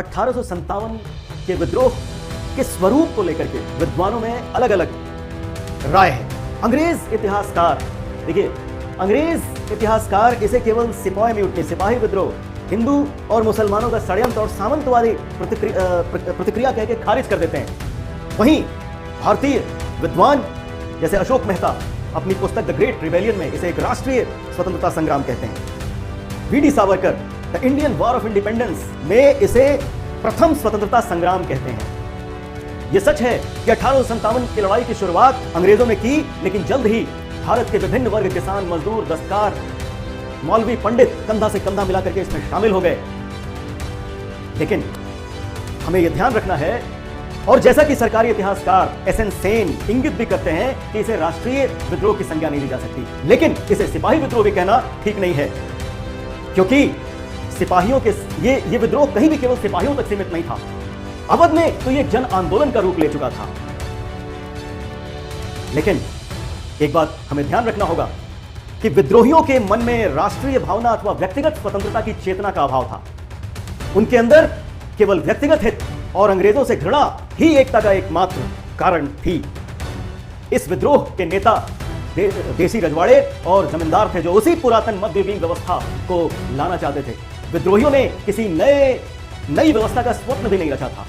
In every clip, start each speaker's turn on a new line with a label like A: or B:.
A: 1857 के विद्रोह के स्वरूप को लेकर के विद्वानों में अलग अलग राय है। अंग्रेज इतिहासकार, देखिए, अंग्रेज इतिहासकार इसे केवल सिपाही म्यूटनी, सिपाही विद्रोह, हिंदू और मुसलमानों का षड्यंत्र और सामंतवादी प्रतिक्रिया कह के खारिज कर देते हैं। वहीं भारतीय विद्वान जैसे अशोक मेहता अपनी पुस्तक द ग्रेट रिबेलियन में इसे एक राष्ट्रीय स्वतंत्रता संग्राम कहते हैं। V D Savarkar the Indian war of independence में इसे प्रथम स्वतंत्रता संग्राम कहते हैं। यह सच है कि 1857 की लड़ाई की शुरुआत अंग्रेजों ने की, लेकिन जल्द ही भारत के विभिन्न वर्ग, किसान, मजदूर, दस्तकार, मौलवी, पंडित कंधा से कंधा मिलाकर के इसमें शामिल हो गए। लेकिन हमें यह ध्यान रखना है, और जैसा कि सरकारी इतिहासकार एसएन सेन इंगित भी करते हैं कि इसे राष्ट्रीय विद्रोह की संज्ञा नहीं दी जा सकती, लेकिन इसे सिपाही विद्रोह भी कहना ठीक नहीं है, क्योंकि सिपाहियों के ये विद्रोह कहीं भी केवल सिपाहियों तक सीमित नहीं था। अवध में तो ये जन आंदोलन का रूप ले चुका था। लेकिन एक बात हमें ध्यान रखना होगा कि विद्रोहियों के मन में राष्ट्रीय भावना अथवा व्यक्तिगत स्वतंत्रता की चेतना का अभाव था। उनके अंदर केवल व्यक्तिगत हित और अंग्रेजों से घृणा ही एकता का एकमात्र कारण थी। इस विद्रोह के नेता देसी रजवाड़े और जमींदार थे, जो उसी पुरातन मध्ययुगीन व्यवस्था को लाना चाहते थे। विद्रोहियों ने किसी नई व्यवस्था का स्वप्न भी नहीं रचा था।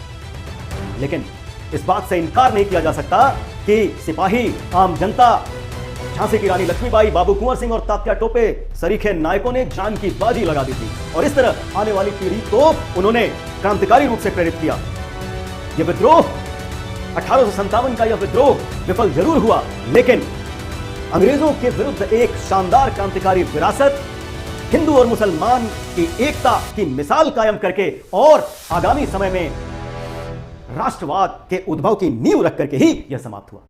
A: लेकिन इस बात से इनकार नहीं किया जा सकता कि सिपाही, आम जनता, झांसी की रानी लक्ष्मीबाई, बाबू कुंवर सिंह और तात्या टोपे सरीखे नायकों ने जान की बाजी लगा दी थी, और इस तरह आने वाली पीढ़ी को उन्होंने क्रांतिकारी रूप से प्रेरित किया। यह विद्रोह 1857 का यह विद्रोह विफल जरूर हुआ, लेकिन अंग्रेजों के विरुद्ध एक शानदार क्रांतिकारी विरासत, हिंदू और मुसलमान की एकता की मिसाल कायम करके और आगामी समय में राष्ट्रवाद के उद्भव की नींव रख करके ही यह समाप्त हुआ।